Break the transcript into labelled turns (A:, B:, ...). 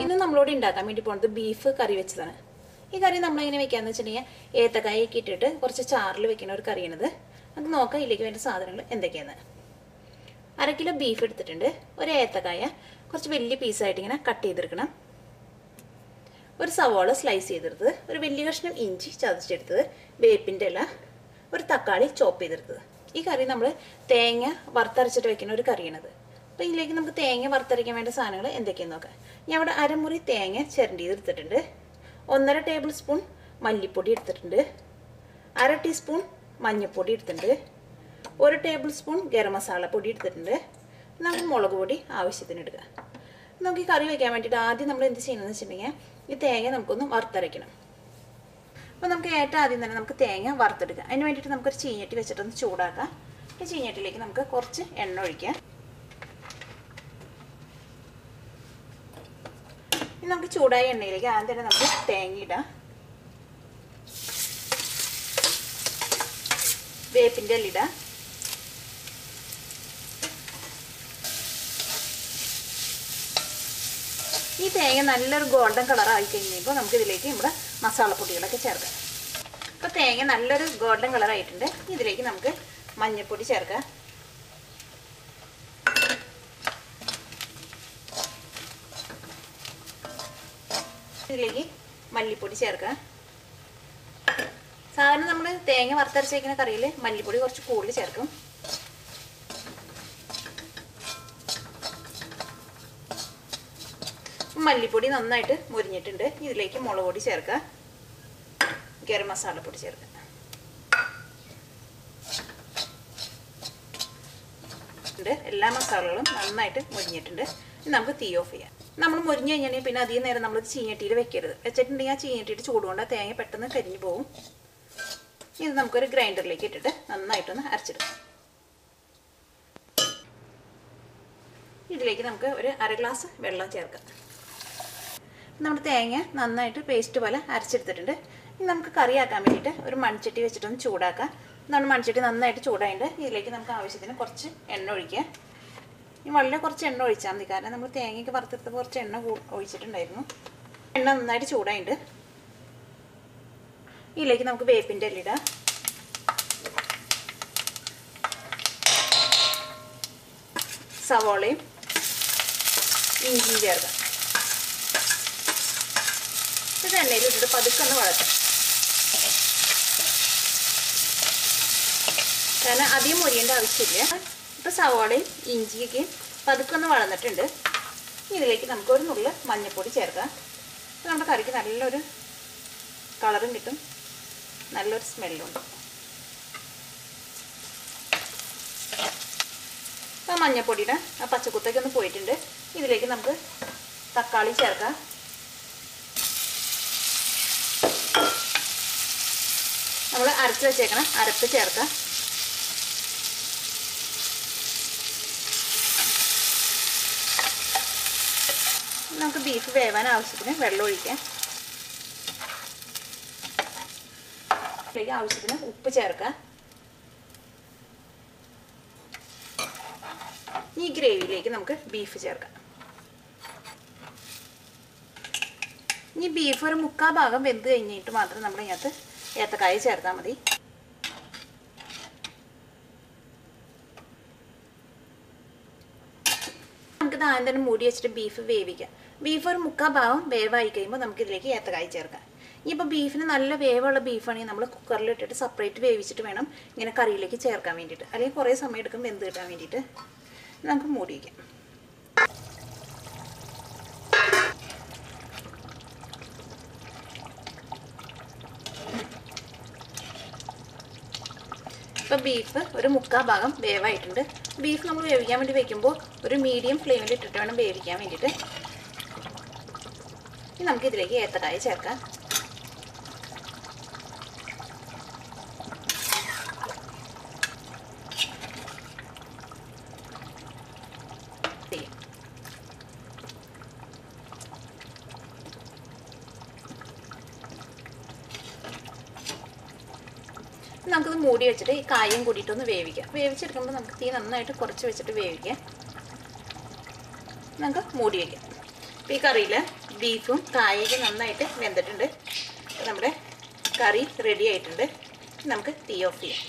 A: ഇന്ന് നമ്മളോട് ഉണ്ടാക്കാൻ വേണ്ടി പോകുന്നത് ബീഫ് കറി വെച്ചതാണ്. ഈ കറി നമ്മളെങ്ങനെ വെക്കാന്ന് വെച്ചിട്ടുണ്ടെങ്കിൽ ഏത്തക്കായൊക്കെ ഇട്ടിട്ട് കുറച്ച് ചാറിൽ വെക്കുന്ന ഒരു കറിയാണിത്. നമുക്ക് നോക്കാം ഇതിലേക്ക് വേണ്ട സാധനങ്ങൾ എന്തൊക്കെയാണ്. 1/2 കിലോ ബീഫ് എടുത്തിട്ടുണ്ട്. ഒരു ഏത്തക്കായ കുറച്ച് വലിയ പീസായിട്ട് ഇങ്ങനെ കട്ട് ചെയ്തെടുക്കണം. ഒരു സവാള സ്ലൈസ് ചെയ്തെടുത്തത്, ഒരു വലിയ കഷ്ണം ഇഞ്ചി ചതച്ചെടുത്തത്, വേപ്പിൻ്റെ ഇല, ഒരു തക്കാളി ചോപ്പ് ചെയ്തെടുത്തത്. ഈ കറി നമ്മൾ തേങ്ങ വറുത്തരച്ചിട്ട് വെക്കുന്ന ഒരു കറിയാണിത്. അപ്പോൾ ഇതിലേക്ക് നമുക്ക് തേങ്ങ വറുത്തരയ്ക്കാൻ വേണ്ട സാധനങ്ങൾ എന്തൊക്കെയാണെന്ന് നോക്കാം. ഞാൻ ഇവിടെ 1/2 മുറി തേങ്ങ ചിരണ്ടി എടുത്തിട്ടുണ്ട്. 1.5 ടേബിൾ സ്പൂൺ മല്ലിപ്പൊടി എടുത്തിട്ടുണ്ട്. 1/2 ടീസ്പൂൺ മഞ്ഞൾപ്പൊടി എടുത്തിട്ടുണ്ട്. 1 ടേബിൾ സ്പൂൺ ഗരം മസാല പൊടി എടുത്തിട്ടുണ്ട്. നമുക്ക് മുളക് പൊടി ആവശ്യത്തിന് എടുക്കുക. നമുക്ക് ഈ കറി വയ്ക്കാൻ വേണ്ടിയിട്ട് ആദ്യം നമ്മൾ എന്ത് ചെയ്യണമെന്ന് വെച്ചിട്ടുണ്ടെങ്കിൽ ഈ തേങ്ങ നമുക്കൊന്ന് വറുത്തരയ്ക്കണം. അപ്പോൾ നമുക്ക് ഏറ്റവും ആദ്യം തന്നെ നമുക്ക് തേങ്ങ വറുത്തെടുക്കാം. അതിന് വേണ്ടിയിട്ട് നമുക്കൊരു ചീഞ്ഞട്ടി വെച്ചിട്ടൊന്ന് ചൂടാക്കാം. ഈ ചീഞ്ഞട്ടിയിലേക്ക് നമുക്ക് കുറച്ച് എണ്ണ ഒഴിക്കാം. ഇനി നമുക്ക് ചൂടായ എണ്ണയിലേക്ക് ആദ്യം തന്നെ നമുക്ക് തേങ്ങ ഇടാം. വേപ്പിൻ്റെ ഇല ഇടാം. ഈ തേങ്ങ നല്ലൊരു ഗോൾഡൻ കളറായി കഴിയുമ്പോൾ നമുക്കിതിലേക്ക് നമ്മുടെ മസാലപ്പൊടികളൊക്കെ ചേർക്കാം. അപ്പോൾ തേങ്ങ നല്ലൊരു ഗോൾഡൻ കളറായിട്ടുണ്ട്. ഇതിലേക്ക് നമുക്ക് മഞ്ഞൾപ്പൊടി ചേർക്കാം. ഇതിലേക്ക് മല്ലിപ്പൊടി ചേർക്കാം. സാധാരണ നമ്മൾ തേങ്ങ വറുത്തരച്ചേക്കുന്ന കറിയിൽ മല്ലിപ്പൊടി കുറച്ച് കൂടുതൽ ചേർക്കും. മല്ലിപ്പൊടി നന്നായിട്ട് മുരിഞ്ഞിട്ടുണ്ട്. ഇതിലേക്ക് മുളക് പൊടി ചേർക്കാം. ഗരം മസാലപ്പൊടി ചേർക്കാം. എല്ലാ മസാലകളും നന്നായിട്ട് മുരിഞ്ഞിട്ടുണ്ട്. ഇനി നമുക്ക് തീ ഓഫ് ചെയ്യാം. നമ്മൾ മുരിഞ്ഞ് കഴിഞ്ഞാൽ പിന്നെ അധികം നേരം നമ്മൾ ചീഞ്ഞട്ടിയിൽ വെക്കരുത്. വെച്ചിട്ടുണ്ടെങ്കിൽ ആ ചീഞ്ഞട്ടിയിട്ട് ചൂടുകൊണ്ട് തേങ്ങ പെട്ടെന്ന് കരിഞ്ഞു പോകും. ഇത് നമുക്കൊരു ഗ്രൈൻഡറിലേക്ക് ഇട്ടിട്ട് നന്നായിട്ടൊന്ന് അരച്ചിടും. ഇതിലേക്ക് നമുക്ക് ഒരു 1/2 ഗ്ലാസ് വെള്ളം ചേർക്കാം. നമ്മുടെ തേങ്ങ നന്നായിട്ട് പേസ്റ്റ് പോലെ അരച്ചെടുത്തിട്ടുണ്ട്. ഇനി നമുക്ക് കറിയാക്കാൻ വേണ്ടിയിട്ട് ഒരു മൺചട്ടി വെച്ചിട്ടൊന്ന് ചൂടാക്കാം. നമ്മുടെ മൺചട്ടി നന്നായിട്ട് ചൂടായിട്ട് ഇതിലേക്ക് നമുക്ക് ആവശ്യത്തിന് കുറച്ച് എണ്ണ ഒഴിക്കാം. ഇനി വളരെ കുറച്ച് എണ്ണ ഒഴിച്ചാൽ മതി, കാരണം നമ്മൾ തേങ്ങയ്ക്ക് വറുത്തെടുത്ത് കുറച്ച് എണ്ണ ഒഴിച്ചിട്ടുണ്ടായിരുന്നു. എണ്ണ നന്നായിട്ട് ചൂടായിട്ട് ഇതിലേക്ക് നമുക്ക് വേപ്പിൻ്റെ ഇല ഇടാം. സവാളയും ഇഞ്ചിയും ചേർക്കാം. ഇത് എണ്ണയിലിട്ടിട്ട് പതുക്കൊന്ന് വഴറ്റാം. കാരണം അധികം മൊരിയേണ്ട ആവശ്യമില്ല. ഇപ്പോൾ സവാളയും ഇഞ്ചിയൊക്കെ പതുക്കൊന്ന് വളർന്നിട്ടുണ്ട്. ഇതിലേക്ക് നമുക്കൊരു നുള്ള് മഞ്ഞൾപ്പൊടി ചേർക്കാം. നമ്മുടെ കറിക്ക് നല്ലൊരു കളറും കിട്ടും, നല്ലൊരു സ്മെല്ലുണ്ട്. അപ്പോൾ മഞ്ഞൾപ്പൊടിയുടെ ആ പച്ചക്കുത്തൊക്കെ ഒന്ന് പോയിട്ടുണ്ട്. ഇതിലേക്ക് നമുക്ക് തക്കാളി ചേർക്കാം. നമ്മൾ അരച്ച് വെച്ചേക്കണം അരപ്പ് ചേർക്കാം. നമുക്ക് ബീഫ് വേവാൻ ആവശ്യത്തിന് വെള്ളം ഒഴിക്കാം. ഇതിലേക്ക് ആവശ്യത്തിന് ഉപ്പ് ചേർക്കാം. ഈ ഗ്രേവിയിലേക്ക് നമുക്ക് ബീഫ് ചേർക്കാം. ഈ ബീഫ് ഒരു 3/4 ഭാഗം വെന്ത് കഴിഞ്ഞിട്ട് മാത്രം നമ്മൾ ഇതിനകത്ത് ഏത്തക്കായ ചേർത്താൽ മതി. നമുക്കിത് ആദ്യം തന്നെ മൂടി വെച്ചിട്ട് ബീഫ് വേവിക്കാം. ബീഫ് ഒരു 3/4 ഭാഗം വേവായി കഴിയുമ്പോൾ നമുക്കിതിലേക്ക് ഏത്തക്കായ ചേർക്കാം. ഇനിയിപ്പോൾ ബീഫിന് നല്ല വേവുള്ള ബീഫാണെങ്കിൽ നമ്മൾ കുക്കറിലിട്ടിട്ട് സെപ്പറേറ്റ് വേവിച്ചിട്ട് വേണം ഇങ്ങനെ കറിയിലേക്ക് ചേർക്കാൻ വേണ്ടിയിട്ട്. അല്ലെങ്കിൽ കുറേ സമയം എടുക്കും വെന്ത് കിട്ടാൻ വേണ്ടിയിട്ട്. നമുക്ക് മൂടി വയ്ക്കാം. ഇപ്പോൾ ബീഫ് ഒരു 3/4 ഭാഗം വേവായിട്ടുണ്ട്. ബീഫ് നമ്മൾ വേവിക്കാൻ വേണ്ടി വയ്ക്കുമ്പോൾ ഒരു മീഡിയം ഫ്ലെയിമിൽ ഇട്ടിട്ട് വേണം വേവിക്കാൻ വേണ്ടിയിട്ട്. ഇനി നമുക്കിതിലേക്ക് ഏത്തക്കായ ചേർക്കാം. നമുക്കിത് മൂടി വെച്ചിട്ട് ഈ കായും കൂടിയിട്ടൊന്ന് വേവിക്കാം. വേവിച്ചെടുക്കുമ്പോൾ നമുക്ക് തീ നന്നായിട്ട് കുറച്ച് വെച്ചിട്ട് വേവിക്കാം. നമുക്ക് മൂടി വയ്ക്കാം. ഈ കറിയിൽ ബീഫും കായൊക്കെ നന്നായിട്ട് വെന്തിട്ടുണ്ട്. നമ്മുടെ കറി റെഡി ആയിട്ടുണ്ട്. നമുക്ക് തീ ഓഫ് ചെയ്യാം.